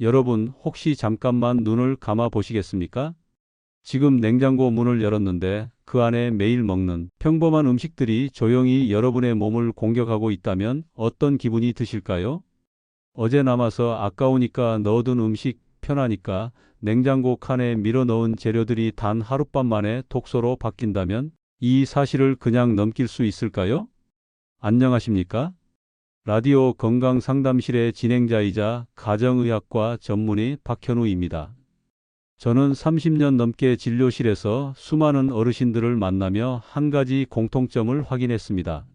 여러분, 혹시 잠깐만 눈을 감아 보시겠습니까? 지금 냉장고 문을 열었는데 그 안에 매일 먹는 평범한 음식들이 조용히 여러분의 몸을 공격하고 있다면 어떤 기분이 드실까요? 어제 남아서 아까우니까 넣어둔 음식, 편하니까 냉장고 칸에 밀어 넣은 재료들이 단 하룻밤 만에 독소로 바뀐다면 이 사실을 그냥 넘길 수 있을까요? 안녕하십니까? 라디오 건강상담실의 진행자이자 가정의학과 전문의 박현우입니다. 저는 30년 넘게 진료실에서 수많은 어르신들을 만나며 한 가지 공통점을 확인했습니다.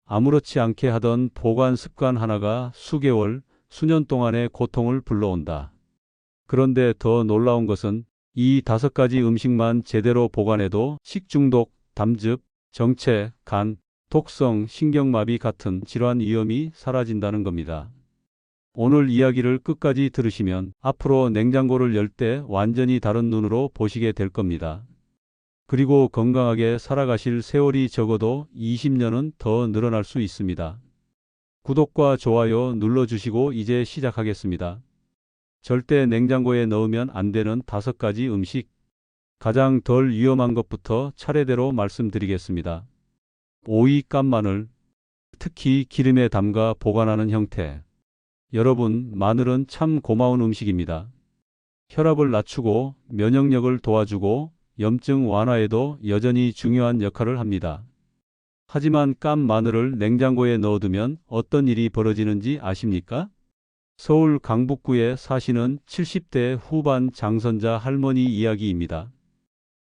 아무렇지 않게 하던 보관 습관 하나가 수개월, 수년 동안의 고통을 불러온다. 그런데 더 놀라운 것은 이 5가지 음식만 제대로 보관해도 식중독, 담즙, 정체, 간, 독성, 신경마비 같은 질환 위험이 사라진다는 겁니다. 오늘 이야기를 끝까지 들으시면 앞으로 냉장고를 열 때 완전히 다른 눈으로 보시게 될 겁니다. 그리고 건강하게 살아가실 세월이 적어도 20년은 더 늘어날 수 있습니다. 구독과 좋아요 눌러주시고 이제 시작하겠습니다. 절대 냉장고에 넣으면 안 되는 5가지 음식. 가장 덜 위험한 것부터 차례대로 말씀드리겠습니다. 오이, 깐마늘, 특히 기름에 담가 보관하는 형태. 여러분, 마늘은 참 고마운 음식입니다. 혈압을 낮추고 면역력을 도와주고 염증 완화에도 여전히 중요한 역할을 합니다. 하지만 깐 마늘을 냉장고에 넣어두면 어떤 일이 벌어지는지 아십니까? 서울 강북구에 사시는 70대 후반 장선자 할머니 이야기입니다.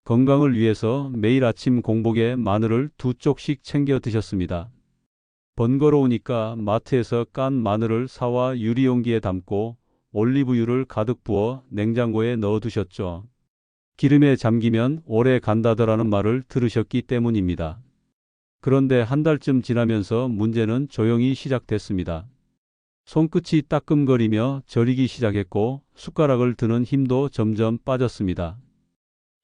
건강을 위해서 매일 아침 공복에 마늘을 2쪽씩 챙겨 드셨습니다. 번거로우니까 마트에서 깐 마늘을 사와 유리용기에 담고 올리브유를 가득 부어 냉장고에 넣어두셨죠. 기름에 잠기면 오래 간다더라는 말을 들으셨기 때문입니다. 그런데 한 달쯤 지나면서 문제는 조용히 시작됐습니다. 손끝이 따끔거리며 저리기 시작했고 숟가락을 드는 힘도 점점 빠졌습니다.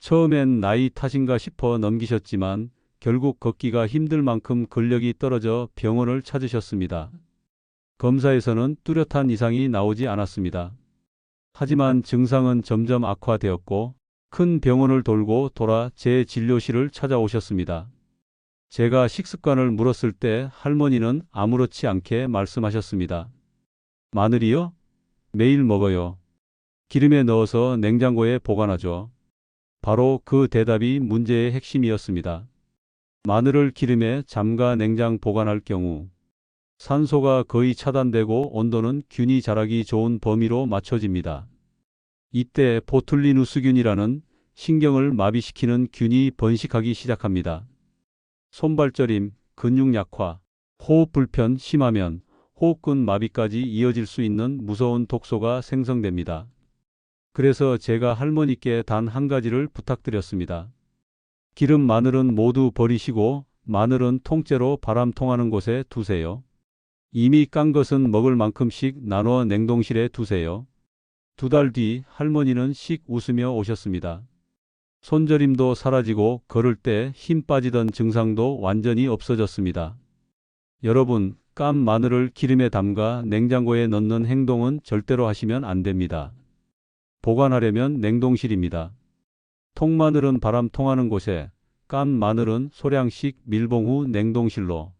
처음엔 나이 탓인가 싶어 넘기셨지만 결국 걷기가 힘들 만큼 근력이 떨어져 병원을 찾으셨습니다. 검사에서는 뚜렷한 이상이 나오지 않았습니다. 하지만 증상은 점점 악화되었고 큰 병원을 돌고 돌아 제 진료실을 찾아오셨습니다. 제가 식습관을 물었을 때 할머니는 아무렇지 않게 말씀하셨습니다. 마늘이요? 매일 먹어요. 기름에 넣어서 냉장고에 보관하죠. 바로 그 대답이 문제의 핵심이었습니다. 마늘을 기름에 잠가 냉장 보관할 경우 산소가 거의 차단되고 온도는 균이 자라기 좋은 범위로 맞춰집니다. 이때 보툴리누스균이라는 신경을 마비시키는 균이 번식하기 시작합니다. 손발저림, 근육 약화, 호흡 불편 심하면 호흡근 마비까지 이어질 수 있는 무서운 독소가 생성됩니다. 그래서 제가 할머니께 단 한 가지를 부탁드렸습니다. 기름, 마늘은 모두 버리시고 마늘은 통째로 바람 통하는 곳에 두세요. 이미 깐 것은 먹을 만큼씩 나눠 냉동실에 두세요. 2달 뒤 할머니는 씩 웃으며 오셨습니다. 손저림도 사라지고 걸을 때 힘 빠지던 증상도 완전히 없어졌습니다. 여러분, 깐 마늘을 기름에 담가 냉장고에 넣는 행동은 절대로 하시면 안 됩니다. 보관하려면 냉동실입니다. 통마늘은 바람 통하는 곳에, 깐 마늘은 소량씩 밀봉 후 냉동실로.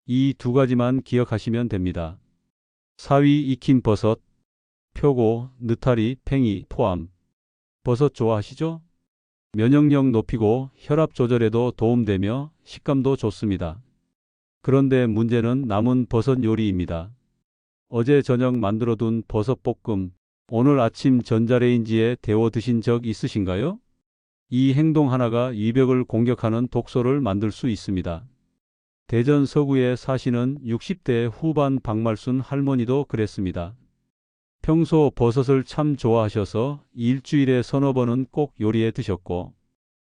이 2가지만 기억하시면 됩니다. 사위 익힌 버섯, 표고, 느타리, 팽이 포함. 버섯 좋아하시죠? 면역력 높이고 혈압 조절에도 도움되며 식감도 좋습니다. 그런데 문제는 남은 버섯 요리입니다. 어제 저녁 만들어둔 버섯 볶음, 오늘 아침 전자레인지에 데워 드신 적 있으신가요? 이 행동 하나가 위벽을 공격하는 독소를 만들 수 있습니다. 대전 서구에 사시는 60대 후반 박말순 할머니도 그랬습니다. 평소 버섯을 참 좋아하셔서 일주일에 3-4번은 꼭 요리해 드셨고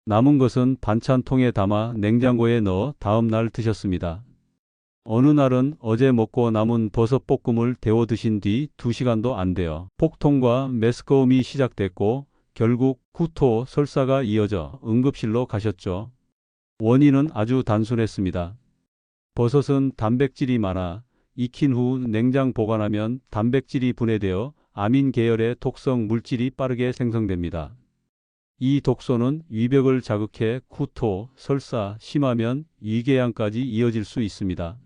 남은 것은 반찬통에 담아 냉장고에 넣어 다음 날 드셨습니다. 어느 날은 어제 먹고 남은 버섯 볶음을 데워 드신 뒤 2시간도 안 되어 복통과 메스꺼움이 시작됐고 결국 구토, 설사가 이어져 응급실로 가셨죠. 원인은 아주 단순했습니다. 버섯은 단백질이 많아 익힌 후 냉장 보관하면 단백질이 분해되어 아민 계열의 독성 물질이 빠르게 생성됩니다. 이 독소는 위벽을 자극해 구토, 설사, 심하면 위궤양까지 이어질 수 있습니다.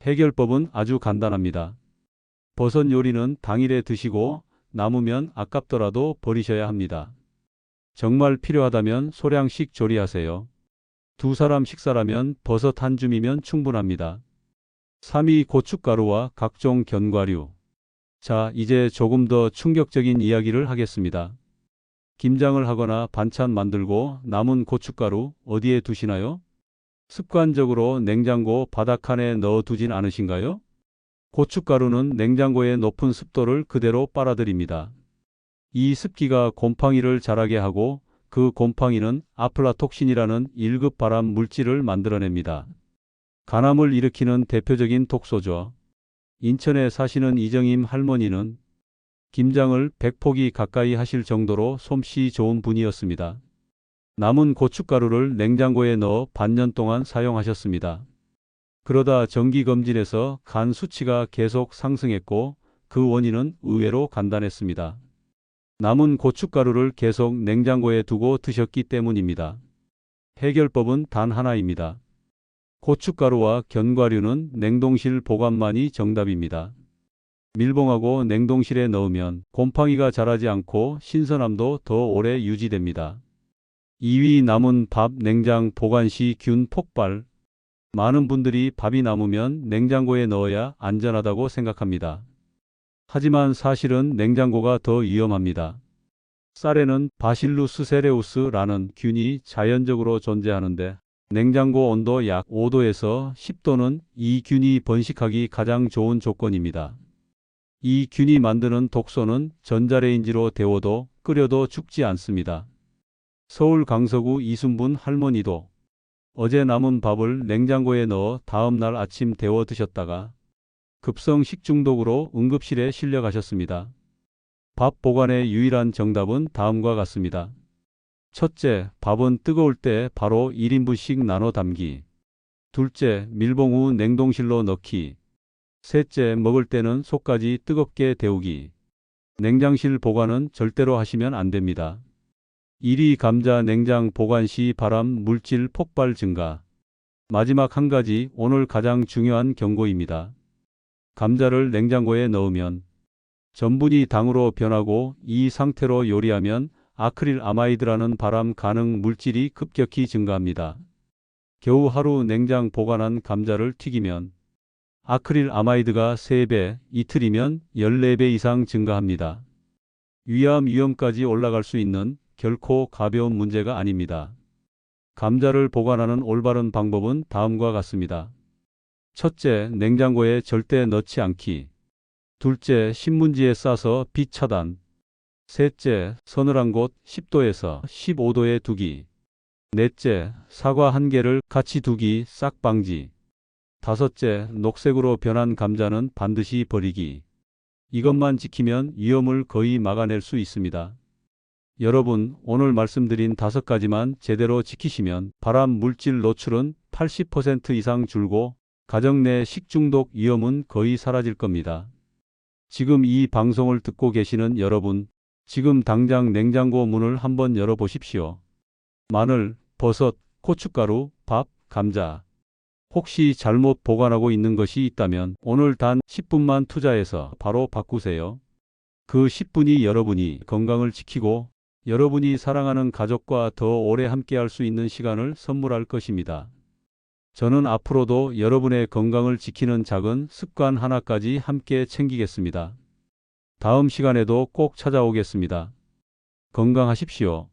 해결법은 아주 간단합니다. 버섯 요리는 당일에 드시고 남으면 아깝더라도 버리셔야 합니다. 정말 필요하다면 소량씩 조리하세요. 두 사람 식사라면 버섯 한 줌이면 충분합니다. 3위 고춧가루와 각종 견과류. 자, 이제 조금 더 충격적인 이야기를 하겠습니다. 김장을 하거나 반찬 만들고 남은 고춧가루 어디에 두시나요? 습관적으로 냉장고 바닥칸에 넣어 두진 않으신가요? 고춧가루는 냉장고의 높은 습도를 그대로 빨아들입니다. 이 습기가 곰팡이를 자라게 하고 그 곰팡이는 아플라톡신이라는 1급 발암 물질을 만들어냅니다. 간암을 일으키는 대표적인 독소죠. 인천에 사시는 이정임 할머니는 김장을 100포기 가까이 하실 정도로 솜씨 좋은 분이었습니다. 남은 고춧가루를 냉장고에 넣어 반년 동안 사용하셨습니다. 그러다 정기검진에서 간 수치가 계속 상승했고 그 원인은 의외로 간단했습니다. 남은 고춧가루를 계속 냉장고에 두고 드셨기 때문입니다. 해결법은 단 하나입니다. 고춧가루와 견과류는 냉동실 보관만이 정답입니다. 밀봉하고 냉동실에 넣으면 곰팡이가 자라지 않고 신선함도 더 오래 유지됩니다. 2위 남은 밥 냉장 보관 시 균 폭발. 많은 분들이 밥이 남으면 냉장고에 넣어야 안전하다고 생각합니다. 하지만 사실은 냉장고가 더 위험합니다. 쌀에는 바실루스 세레우스라는 균이 자연적으로 존재하는데 냉장고 온도 약 5도에서 10도는 이 균이 번식하기 가장 좋은 조건입니다. 이 균이 만드는 독소는 전자레인지로 데워도 끓여도 죽지 않습니다. 서울 강서구 이순분 할머니도 어제 남은 밥을 냉장고에 넣어 다음 날 아침 데워 드셨다가 급성 식중독으로 응급실에 실려가셨습니다. 밥 보관의 유일한 정답은 다음과 같습니다. 첫째, 밥은 뜨거울 때 바로 1인분씩 나눠 담기. 둘째, 밀봉 후 냉동실로 넣기. 셋째, 먹을 때는 속까지 뜨겁게 데우기. 냉장실 보관은 절대로 하시면 안 됩니다. 1위 감자 냉장 보관 시 발암 물질 폭발 증가. 마지막 한 가지, 오늘 가장 중요한 경고입니다. 감자를 냉장고에 넣으면 전분이 당으로 변하고 이 상태로 요리하면 아크릴 아마이드라는 발암 가능 물질이 급격히 증가합니다. 겨우 하루 냉장 보관한 감자를 튀기면 아크릴 아마이드가 3배, 이틀이면 14배 이상 증가합니다. 위암 위험까지 올라갈 수 있는 결코 가벼운 문제가 아닙니다. 감자를 보관하는 올바른 방법은 다음과 같습니다. 첫째, 냉장고에 절대 넣지 않기. 둘째, 신문지에 싸서 빛 차단. 셋째, 서늘한 곳 10도에서 15도에 두기. 넷째, 사과 한 개를 같이 두기 싹 방지. 다섯째, 녹색으로 변한 감자는 반드시 버리기. 이것만 지키면 위험을 거의 막아낼 수 있습니다. 여러분, 오늘 말씀드린 5가지만 제대로 지키시면 발암 물질 노출은 80% 이상 줄고 가정 내 식중독 위험은 거의 사라질 겁니다. 지금 이 방송을 듣고 계시는 여러분, 지금 당장 냉장고 문을 한번 열어보십시오. 마늘, 버섯, 고춧가루, 밥, 감자. 혹시 잘못 보관하고 있는 것이 있다면 오늘 단 10분만 투자해서 바로 바꾸세요. 그 10분이 여러분이 건강을 지키고 여러분이 사랑하는 가족과 더 오래 함께할 수 있는 시간을 선물할 것입니다. 저는 앞으로도 여러분의 건강을 지키는 작은 습관 하나까지 함께 챙기겠습니다. 다음 시간에도 꼭 찾아오겠습니다. 건강하십시오.